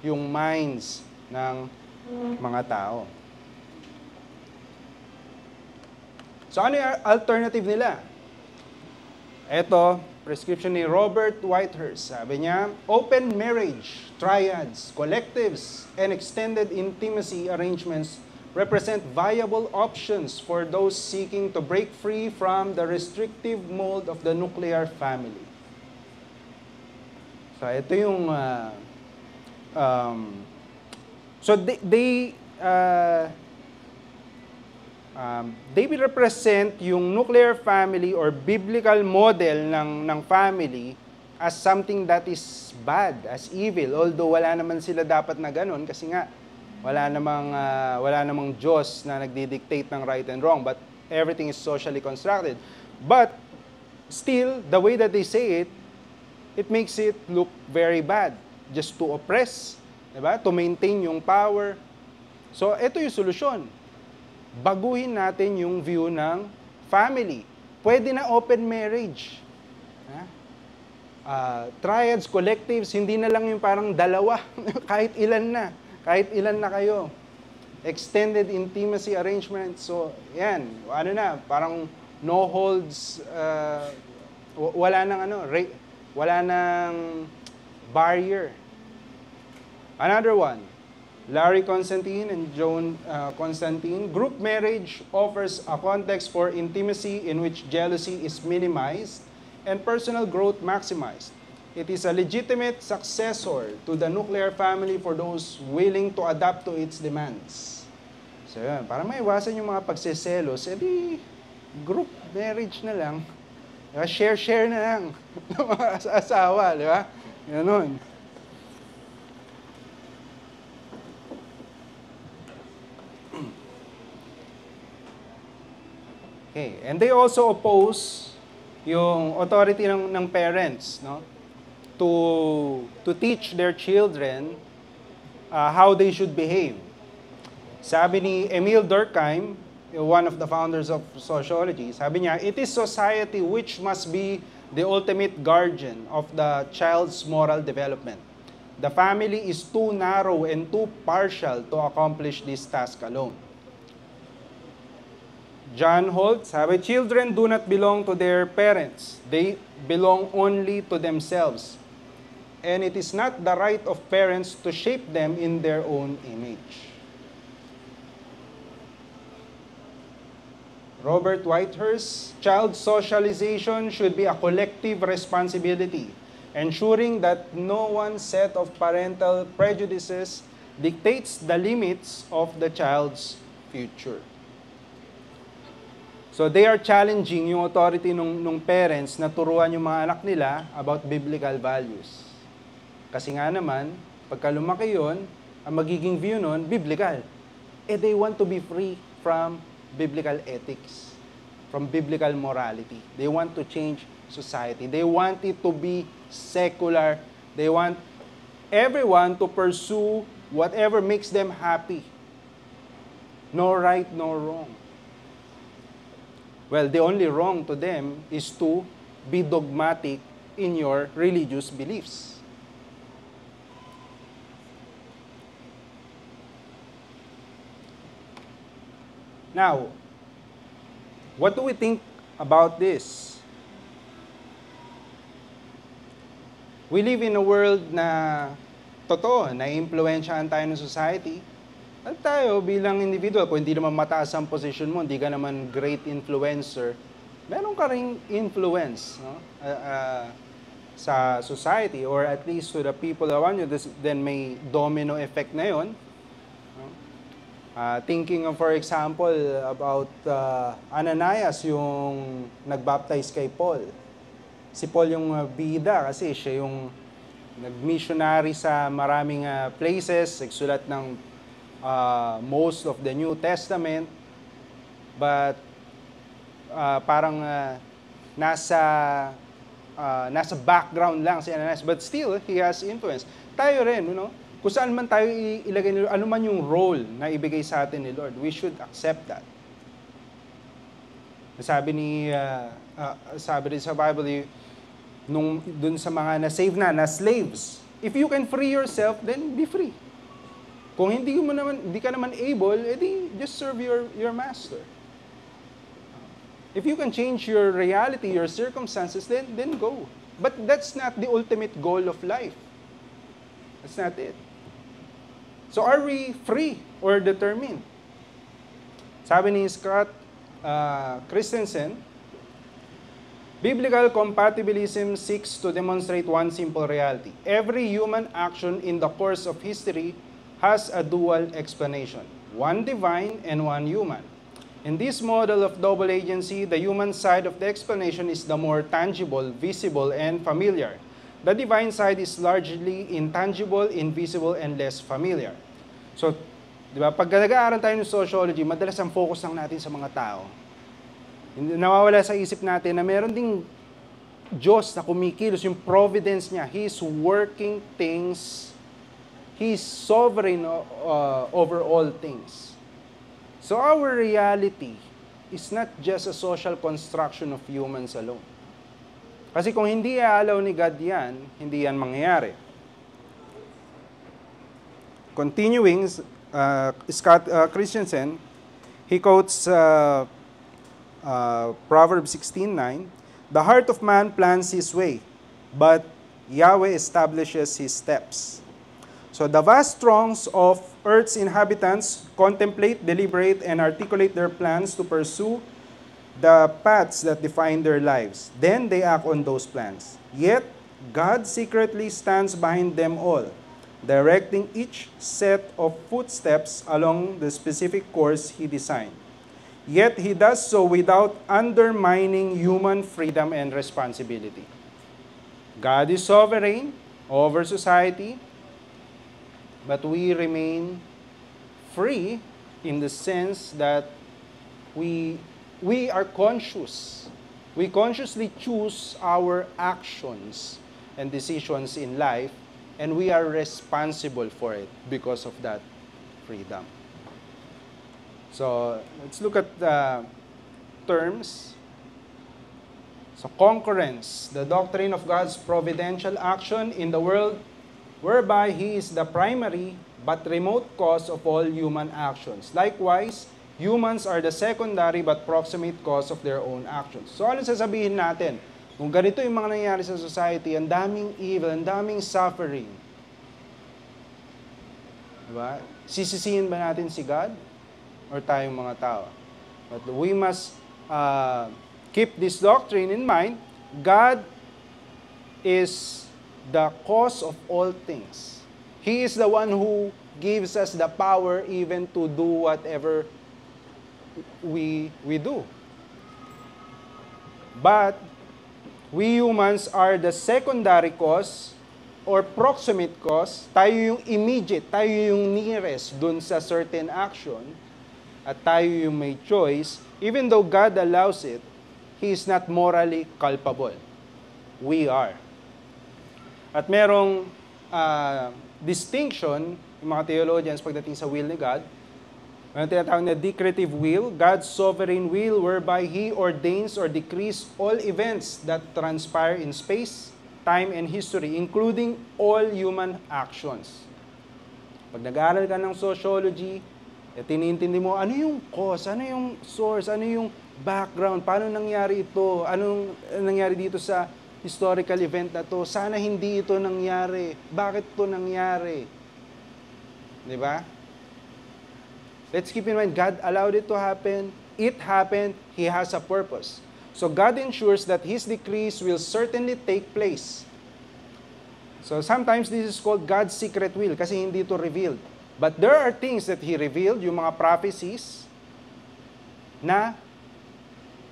yung minds ng mga tao. So ano yung alternative nila? Ito, prescription ni Robert Whitehurst. Sabi niya, open marriage, triads, collectives, and extended intimacy arrangements represent viable options for those seeking to break free from the restrictive mold of the nuclear family. So ito yung they will represent yung nuclear family or biblical model ng family as something that is bad, as evil. Although wala naman sila dapat na ganun kasi nga wala namang Diyos na nagdi-dictate ng right and wrong, but everything is socially constructed. But still, the way that they say it, it makes it look very bad. Just to oppress, diba? To maintain yung power. So, ito yung solusyon. Baguhin natin yung view ng family. Pwede na open marriage. Triads, collectives, hindi na lang yung parang dalawa. Kahit ilan na. Kahit ilan na kayo. Extended intimacy arrangements. So, yan. Ano na, parang no holds, wala nang barrier. Another one, Larry Constantine and Joan Constantine. Group marriage offers a context for intimacy in which jealousy is minimized and personal growth maximized. It is a legitimate successor to the nuclear family for those willing to adapt to its demands. So yan, para maiwasan yung mga pagseselos, edi group marriage na lang. Share na lang ng mga asawa, di ba? Ganun. Okay. And they also oppose yung authority ng parents, no? To teach their children how they should behave. Sabi ni Emile Durkheim, one of the founders of sociology, sabi niya, it is society which must be the ultimate guardian of the child's moral development. The family is too narrow and too partial to accomplish this task alone. John Holt, sabi, children do not belong to their parents. They belong only to themselves. And it is not the right of parents to shape them in their own image. Robert Whitehurst, child socialization should be a collective responsibility, ensuring that no one set of parental prejudices dictates the limits of the child's future. So they are challenging yung authority nung parents na turuan yung mga anak nila about biblical values. Kasi nga naman, pagka lumaki yun, ang magiging view nun, biblical. They want to be free from biblical ethics, from biblical morality. They want to change society. They want it to be secular. They want everyone to pursue whatever makes them happy. No right, no wrong. Well, the only wrong to them is to be dogmatic in your religious beliefs. Now, what do we think about this? We live in a world na totoo, na-impluwensyahan tayo ng society. At tayo bilang individual, kung hindi naman mataas ang position mo, hindi ka naman great influencer, meron ka ring influence, no? Sa society or at least to the people around you. Then may domino effect na yun. No? Thinking of, for example, about Ananias, yung nagbaptize kay Paul. Si Paul yung bida kasi siya yung nag-missionary sa maraming places, nagsulat ng most of the New Testament, but parang nasa background lang si Ananias, but still he has influence. Tayo rin, kung saan man tayo ilagay ni Lord, ano man yung role na ibigay sa atin ni Lord, we should accept that. Sabi rin sa Bible, dun sa mga na-save na slaves, if you can free yourself, then be free. Kung hindi ka naman able, edi just serve your master. If you can change your reality, your circumstances, then go. But that's not the ultimate goal of life. That's not it. So are we free or determined? Sabi ni Scott Christensen, biblical compatibilism seeks to demonstrate one simple reality. Every human action in the course of history has a dual explanation, one divine and one human. In this model of double agency, the human side of the explanation is the more tangible, visible, and familiar. The divine side is largely intangible, invisible, and less familiar. So, di ba, pag nag-aaral tayo ng sociology, madalas ang focus lang natin sa mga tao. Nawawala sa isip natin na meron ding Diyos na kumikilos, yung providence niya. He's working things. He's sovereign over all things. So our reality is not just a social construction of humans alone. Kasi kung hindi i-allow ni God yan, hindi yan mangyayari. Continuing, Scott Christensen, he quotes Proverbs 16:9, "The heart of man plans his way, but Yahweh establishes his steps." So the vast throngs of Earth's inhabitants contemplate, deliberate, and articulate their plans to pursue the paths that define their lives. Then they act on those plans. Yet, God secretly stands behind them all, directing each set of footsteps along the specific course He designed. Yet He does so without undermining human freedom and responsibility. God is sovereign over society, but we remain free in the sense that we are conscious. We consciously choose our actions and decisions in life, and we are responsible for it because of that freedom. So, let's look at the terms. So, concurrence, the doctrine of God's providential action in the world whereby He is the primary but remote cause of all human actions. Likewise, Humans are the secondary but proximate cause of their own actions. So ano sasabihin natin? Kung ganito yung mga nangyayari sa society, ang daming evil, ang daming suffering. Diba? Sisisihin ba natin si God? Or tayong mga tao? But we must keep this doctrine in mind. God is the cause of all things. He is the one who gives us the power even to do whatever we do. But we humans are the secondary cause or proximate cause. Tayo yung immediate, tayo yung nearest dun sa certain action, at tayo yung may choice. Even though God allows it, He is not morally culpable. We are. At merong distinction, yung mga theologians pagdating sa will ni God, ang tinatawag na decretive will, God's sovereign will whereby He ordains or decrees all events that transpire in space, time, and history, including all human actions. Pag nag-aaral ka ng sociology, tinintindi mo, ano yung cause, ano yung source, ano yung background, paano nangyari ito, anong nangyari dito sa historical event na to, sana hindi ito nangyari, bakit ito nangyari? Di ba? Let's keep in mind, God allowed it to happen. It happened. He has a purpose. So God ensures that His decrees will certainly take place. So sometimes this is called God's secret will kasi hindi ito revealed. But there are things that He revealed, yung mga prophecies, na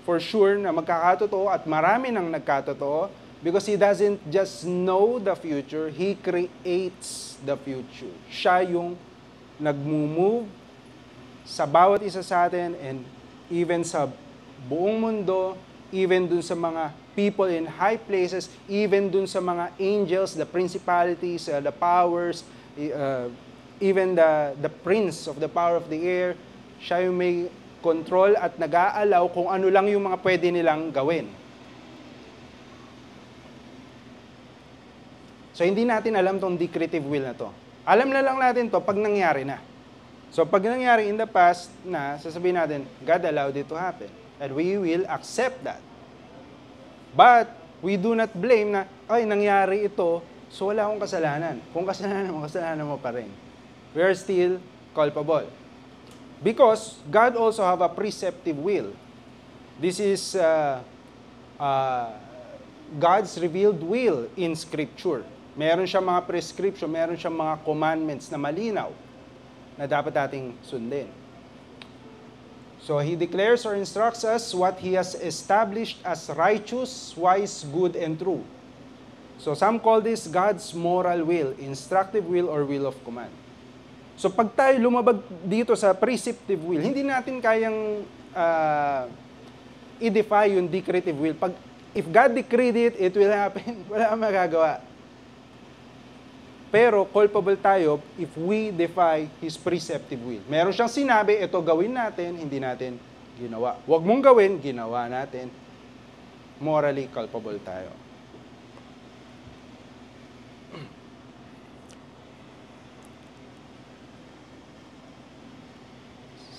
for sure na magkakatotoo at marami nang nagkatotoo because He doesn't just know the future, He creates the future. Siya yung nagmumove sa bawat isa sa atin and even sa buong mundo, even dun sa mga people in high places, even dun sa mga angels, the principalities, the powers, even the prince of the power of the air, siya yung may control at nag-aalaw kung ano lang yung mga pwede nilang gawin. So hindi natin alam tong decretive will na to. Alam na lang natin to pag nangyari na. So pag nangyari in the past na, sasabihin natin, God allowed it to happen. And we will accept that. But we do not blame na, ay, nangyari ito, so wala akong kasalanan. Kung kasalanan mo pa rin. We are still culpable. Because God also have a preceptive will. This is God's revealed will in Scripture. Meron siyang mga prescription, meron siyang mga commandments na malinaw na dapat nating sundin. So He declares or instructs us what He has established as righteous, wise, good, and true. So some call this God's moral will, instructive will, or will of command. So pag tayo lumabag dito sa preceptive will, hindi natin kayang i-defy yung decretive will. If God decreed it, it will happen. Wala kang magagawa. Pero culpable tayo if we defy His preceptive will. Meron siyang sinabi, ito gawin natin, hindi natin ginawa. Huwag mong gawin, ginawa natin. Morally culpable tayo.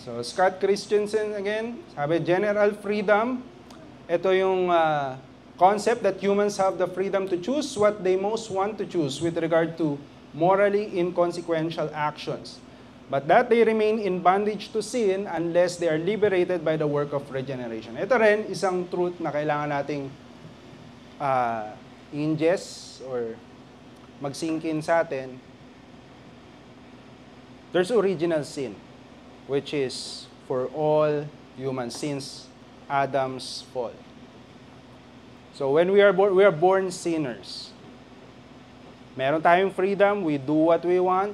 So Scott Christensen again, sabi, general freedom. Ito yung concept that humans have the freedom to choose what they most want to choose with regard to morally inconsequential actions. But that they remain in bondage to sin unless they are liberated by the work of regeneration. Ito rin, isang truth na kailangan nating ingest or mag-sink in sa atin. There's original sin, which is for all human sins, Adam's fall. So when we are born sinners. Meron tayong freedom, we do what we want,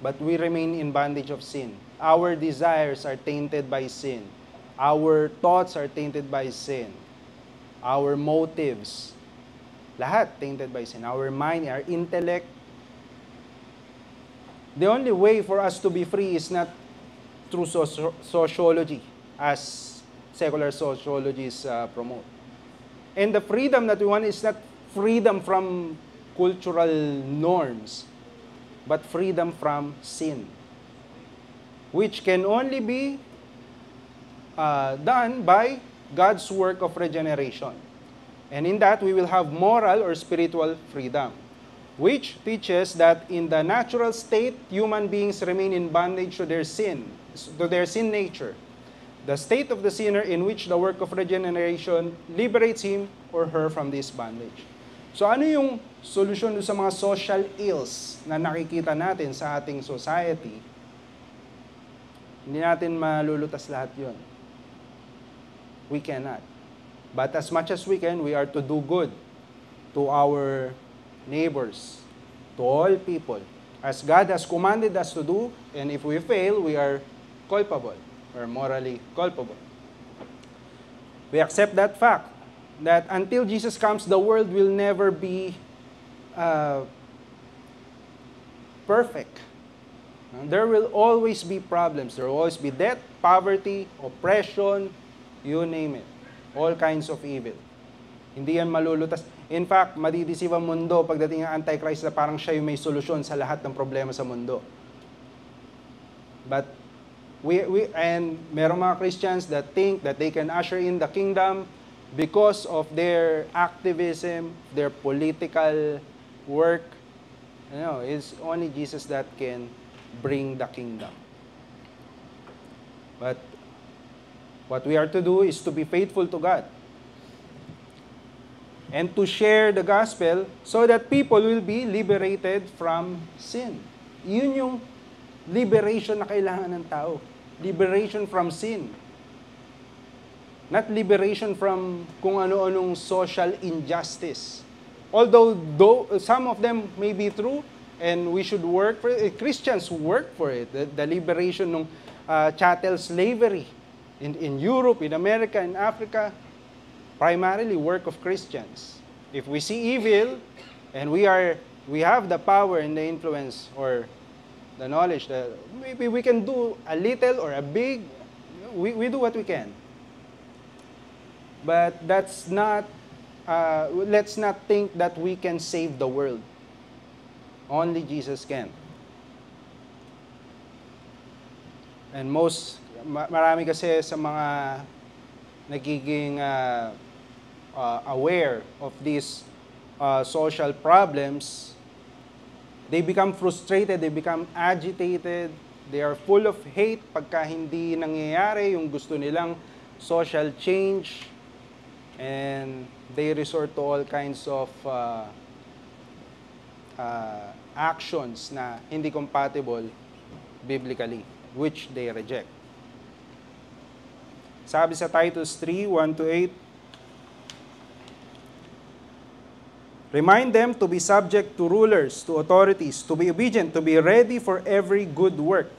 but we remain in bondage of sin. Our desires are tainted by sin. Our thoughts are tainted by sin. Our motives, lahat tainted by sin. Our mind, our intellect. The only way for us to be free is not through sociology, as secular sociologists promote. And the freedom that we want is not freedom from cultural norms, but freedom from sin. which can only be done by God's work of regeneration. And in that, we will have moral or spiritual freedom, which teaches that in the natural state, human beings remain in bondage to their sin nature. The state of the sinner in which the work of regeneration liberates him or her from this bondage. So ano yung solusyon sa mga social ills na nakikita natin sa ating society? Hindi natin malulutas lahat yun. We cannot. But as much as we can, we are to do good to our neighbors, to all people, as God has commanded us to do, and if we fail, we are culpable, or morally culpable. We accept that fact, that until Jesus comes, the world will never be perfect. There will always be problems. There will always be death, poverty, oppression, you name it. All kinds of evil. Hindi yan malulutas. In fact, madideceive ang mundo pagdating ng Antichrist na parang siya yung may solusyon sa lahat ng problema sa mundo. But and merong mga Christians that think that they can usher in the kingdom because of their activism, their political work. It's only Jesus that can bring the kingdom. But what we are to do is to be faithful to God and to share the gospel so that people will be liberated from sin. Yun yung liberation na kailangan ng tao. Liberation from sin. Not liberation from kung ano-anong social injustice. Although some of them may be true, and we should work for it. Christians work for it. The liberation ng chattel slavery in Europe, in America, in Africa, primarily work of Christians. If we see evil, and we have the power and the influence or the knowledge that maybe we can do a little or a big, we do what we can. But that's not, let's not think that we can save the world. Only Jesus can. And marami kasi sa mga nagiging aware of these social problems, they become frustrated, they become agitated, they are full of hate pagka hindi nangyayari yung gusto nilang social change, and they resort to all kinds of actions na hindi compatible biblically, which they reject. Sabi sa Titus 3:1-8, remind them to be subject to rulers, to authorities, to be obedient, to be ready for every good work,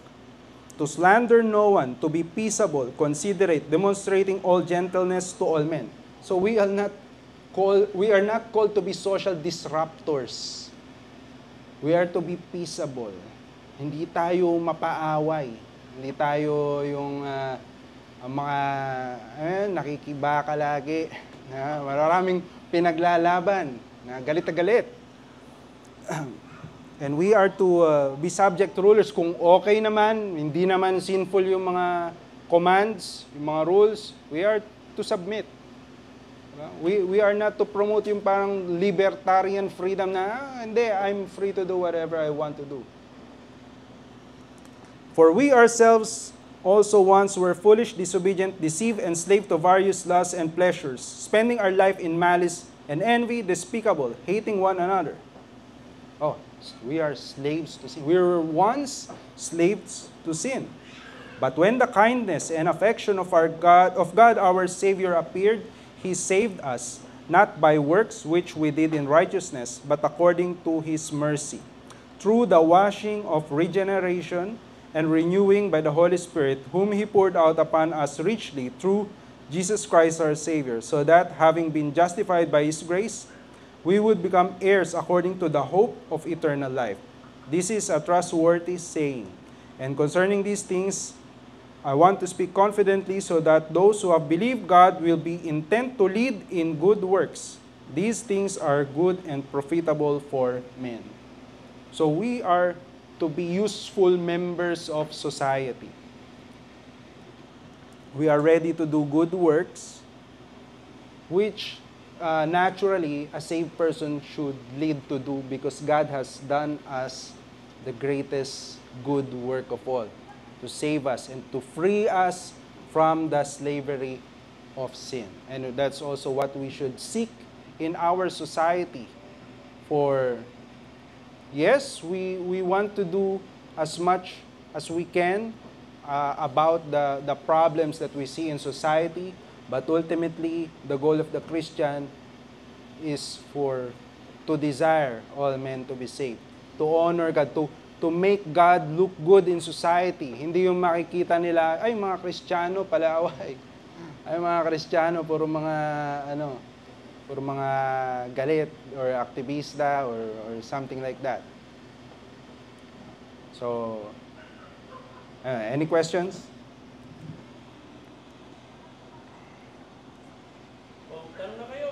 to slander no one, to be peaceable, considerate, demonstrating all gentleness to all men. So we are not called to be social disruptors. We are to be peaceable. Hindi tayo mapaaway. Hindi tayo yung mga nakikibaka lagi. Maraming pinaglalaban. Na galit na galit. And we are to be subject to rulers. Kung okay naman, hindi naman sinful yung mga commands, yung mga rules, we are to submit. We are not to promote yung parang libertarian freedom na, hindi, I'm free to do whatever I want to do. For we ourselves also once were foolish, disobedient, deceived, enslaved to various lusts and pleasures, spending our life in malice and envy, despicable, hating one another. Oh, we are slaves to sin. We were once slaves to sin. But when the kindness and affection of God our Savior appeared, He saved us, not by works which we did in righteousness, but according to His mercy, through the washing of regeneration and renewing by the Holy Spirit, whom He poured out upon us richly through Jesus Christ our Savior, so that, having been justified by His grace, we would become heirs according to the hope of eternal life. This is a trustworthy saying. And concerning these things, I want to speak confidently so that those who have believed God will be intent to lead in good works. These things are good and profitable for men. So we are to be useful members of society. we are ready to do good works, which naturally a saved person should lead to do, because God has done us the greatest good work of all, to save us and to free us from the slavery of sin. And that's also what we should seek in our society. For yes, we want to do as much as we can about the problems that we see in society, but ultimately, the goal of the Christian is to desire all men to be saved, to honor God, to make God look good in society. Hindi yung makikita nila, ay mga Kristiyano pala, ay mga Kristiyano puro mga galit or aktivista or something like that. So, any questions? O, tanong na kayo.